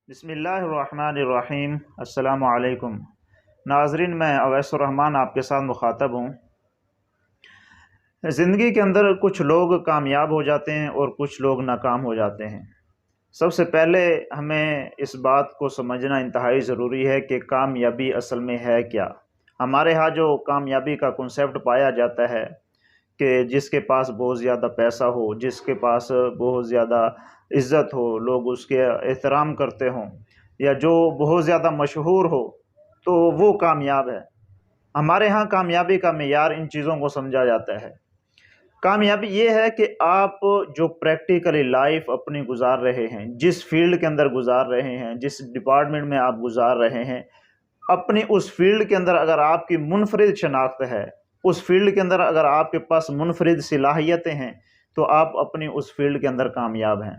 بسم اللہ الرحمن الرحیم۔ السلام علیکم ناظرین، میں اویس الرحمان آپ کے ساتھ مخاطب ہوں۔ زندگی کے اندر کچھ لوگ کامیاب ہو جاتے ہیں اور کچھ لوگ ناکام ہو جاتے ہیں۔ سب سے پہلے ہمیں اس بات کو سمجھنا انتہائی ضروری ہے کہ کامیابی اصل میں ہے کیا۔ ہمارے ہاں جو کامیابی کا کنسیپٹ پایا جاتا ہے کہ جس کے پاس بہت زیادہ پیسہ ہو، جس کے پاس بہت زیادہ عزت ہو، لوگ اس کے احترام کرتے ہوں، یا جو بہت زیادہ مشہور ہو تو وہ کامیاب ہے۔ ہمارے ہاں کامیابی کا معیار ان چیزوں کو سمجھا جاتا ہے۔ کامیابی یہ ہے کہ آپ جو پریکٹیکلی لائف اپنی گزار رہے ہیں، جس فیلڈ کے اندر گزار رہے ہیں، جس ڈپارٹمنٹ میں آپ گزار رہے ہیں، اپنی اس فیلڈ کے اندر اگر آپ کی منفرد شناخت ہے، اس فیلڈ کے اندر اگر آپ کے پاس منفرد صلاحیتیں ہیں، تو آپ اپنی اس فیلڈ کے اندر کامیاب ہیں۔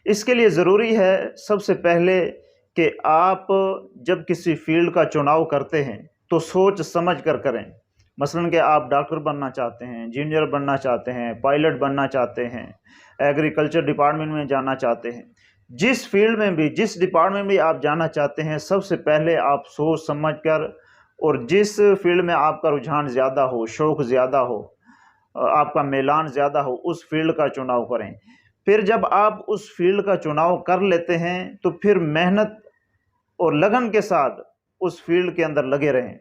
اس کے لیے ضروری ہے سب سے پہلے کہ آپ جب کسی فیلڈ کا چناؤ کرتے ہیں تو سوچ سمجھ کر کریں۔ مثلاً کہ آپ ڈاکٹر بننا چاہتے ہیں، انجینئر بننا چاہتے ہیں، پائلٹ بننا چاہتے ہیں، ایگریکلچر ڈپارٹمنٹ میں جانا چاہتے ہیں، جس فیلڈ میں بھی، جس ڈپارٹمنٹ میں آپ جانا چاہتے ہیں، سب سے پہلے آپ سوچ سمجھ کر، اور جس فیلڈ میں آپ کا رجحان زیادہ ہو، شوق زیادہ ہو، آپ کا میلان زیادہ ہو، اس فیلڈ کا چناؤ کریں۔ پھر جب آپ اس فیلڈ کا چناؤ کر لیتے ہیں تو پھر محنت اور لگن کے ساتھ اس فیلڈ کے اندر لگے رہیں،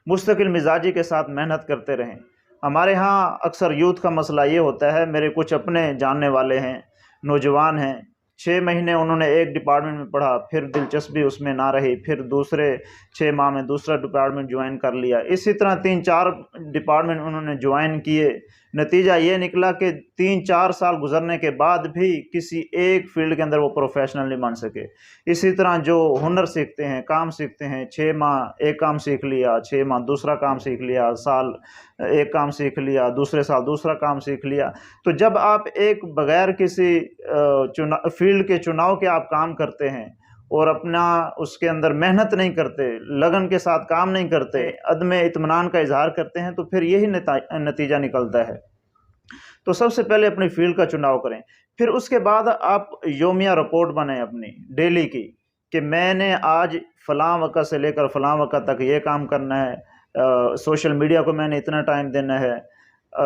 مستقل مزاجی کے ساتھ محنت کرتے رہیں۔ ہمارے ہاں اکثر یوتھ کا مسئلہ یہ ہوتا ہے، میرے کچھ اپنے جاننے والے ہیں، نوجوان ہیں، 6 مہینے انہوں نے ایک ڈپارٹمنٹ میں پڑھا، پھر دلچسپی اس میں نہ رہی، پھر دوسرے 6 ماہ میں دوسرا ڈپارٹمنٹ جوائن کر لیا، اسی طرح 3-4 ڈپارٹمنٹ انہوں نے جوائن کیے۔ نتیجہ یہ نکلا کہ 3-4 سال گزرنے کے بعد بھی کسی ایک فیلڈ کے اندر وہ پروفیشنل نہیں بن سکے۔ اسی طرح جو ہنر سیکھتے ہیں، کام سیکھتے ہیں، 6 ماہ ایک کام سیکھ لیا، 6 ماہ دوسرا کام سیکھ لیا، سال ایک کام سیکھ لیا، دوسرے سال دوسرا کام سیکھ لیا، تو جب آپ ایک بغیر کسی فیلڈ کے چناؤ کے آپ کام کرتے ہیں اور اپنا اس کے اندر محنت نہیں کرتے، لگن کے ساتھ کام نہیں کرتے، عدم اطمینان کا اظہار کرتے ہیں، تو پھر یہی نتیجہ نکلتا ہے۔ تو سب سے پہلے اپنی فیلڈ کا چناؤ کریں، پھر اس کے بعد آپ یومیہ رپورٹ بنائیں اپنی ڈیلی کی، کہ میں نے آج فلاں وقت سے لے کر فلاں وقت تک یہ کام کرنا ہے، سوشل میڈیا کو میں نے اتنا ٹائم دینا ہے،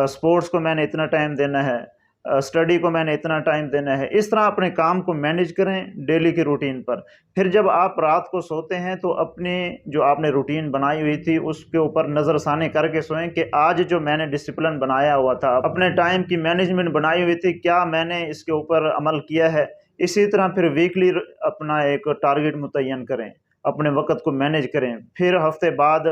سپورٹس کو میں نے اتنا ٹائم دینا ہے، اسٹڈی کو میں نے اتنا ٹائم دینا ہے۔ اس طرح اپنے کام کو مینیج کریں ڈیلی کی روٹین پر۔ پھر جب آپ رات کو سوتے ہیں تو اپنی جو آپ نے روٹین بنائی ہوئی تھی اس کے اوپر نظر ثانی کر کے سوئیں کہ آج جو میں نے ڈسپلن بنایا ہوا تھا، اپنے ٹائم کی مینجمنٹ بنائی ہوئی تھی، کیا میں نے اس کے اوپر عمل کیا ہے۔ اسی طرح پھر ویکلی اپنا ایک ٹارگٹ متعین کریں، اپنے وقت کو مینیج کریں، پھر ہفتے بعد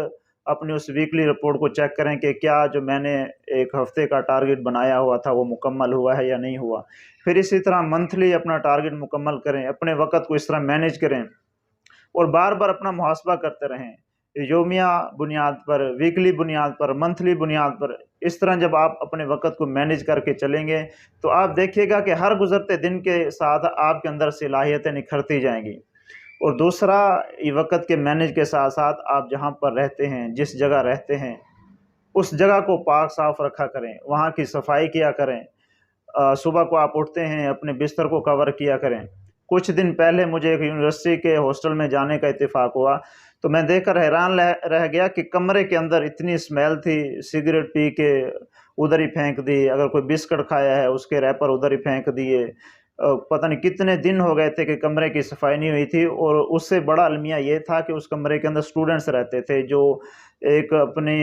اپنی اس ویکلی رپورٹ کو چیک کریں کہ کیا جو میں نے ایک ہفتے کا ٹارگٹ بنایا ہوا تھا وہ مکمل ہوا ہے یا نہیں ہوا۔ پھر اسی طرح منتھلی اپنا ٹارگٹ مکمل کریں، اپنے وقت کو اس طرح مینیج کریں، اور بار بار اپنا محاسبہ کرتے رہیں، یومیہ بنیاد پر، ویکلی بنیاد پر، منتھلی بنیاد پر۔ اس طرح جب آپ اپنے وقت کو مینیج کر کے چلیں گے تو آپ دیکھیے گا کہ ہر گزرتے دن کے ساتھ آپ کے اندر صلاحیتیں نکھرتی جائیں گی۔ اور دوسرا، وقت کے مینیج کے ساتھ ساتھ آپ جہاں پر رہتے ہیں، جس جگہ رہتے ہیں، اس جگہ کو پاک صاف رکھا کریں، وہاں کی صفائی کیا کریں۔ صبح کو آپ اٹھتے ہیں اپنے بستر کو کور کیا کریں۔ کچھ دن پہلے مجھے ایک یونیورسٹی کے ہاسٹل میں جانے کا اتفاق ہوا تو میں دیکھ کر حیران رہ گیا کہ کمرے کے اندر اتنی اسمیل تھی، سگریٹ پی کے ادھر ہی پھینک دی، اگر کوئی بسکٹ کھایا ہے اس کے ریپر ادھر ہی پھینک دیے، پتہ نہیں کتنے دن ہو گئے تھے کہ کمرے کی صفائی نہیں ہوئی تھی۔ اور اس سے بڑا المیہ یہ تھا کہ اس کمرے کے اندر اسٹوڈنٹس رہتے تھے جو ایک اپنی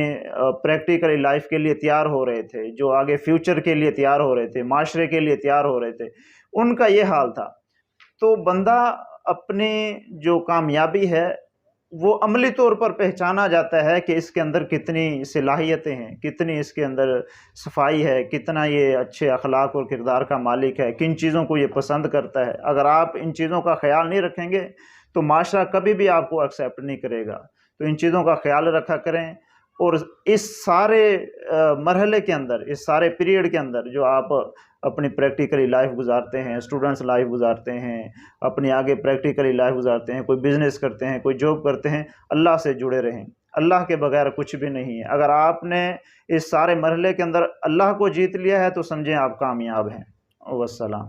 پریکٹیکلی لائف کے لیے تیار ہو رہے تھے، جو آگے فیوچر کے لیے تیار ہو رہے تھے، معاشرے کے لیے تیار ہو رہے تھے، ان کا یہ حال تھا۔ تو بندہ اپنی جو کامیابی ہے وہ عملی طور پر پہچانا جاتا ہے کہ اس کے اندر کتنی صلاحیتیں ہیں، کتنی اس کے اندر صفائی ہے، کتنا یہ اچھے اخلاق اور کردار کا مالک ہے، کن چیزوں کو یہ پسند کرتا ہے۔ اگر آپ ان چیزوں کا خیال نہیں رکھیں گے تو معاشرہ کبھی بھی آپ کو ایکسیپٹ نہیں کرے گا۔ تو ان چیزوں کا خیال رکھا کریں، اور اس سارے مرحلے کے اندر، اس سارے پیریڈ کے اندر جو آپ اپنی پریکٹیکلی لائف گزارتے ہیں، اسٹوڈنٹس لائف گزارتے ہیں، اپنی آگے پریکٹیکلی لائف گزارتے ہیں، کوئی بزنس کرتے ہیں، کوئی جاب کرتے ہیں، اللہ سے جڑے رہیں۔ اللہ کے بغیر کچھ بھی نہیں ہے۔ اگر آپ نے اس سارے مرحلے کے اندر اللہ کو جیت لیا ہے تو سمجھیں آپ کامیاب ہیں۔ والسلام۔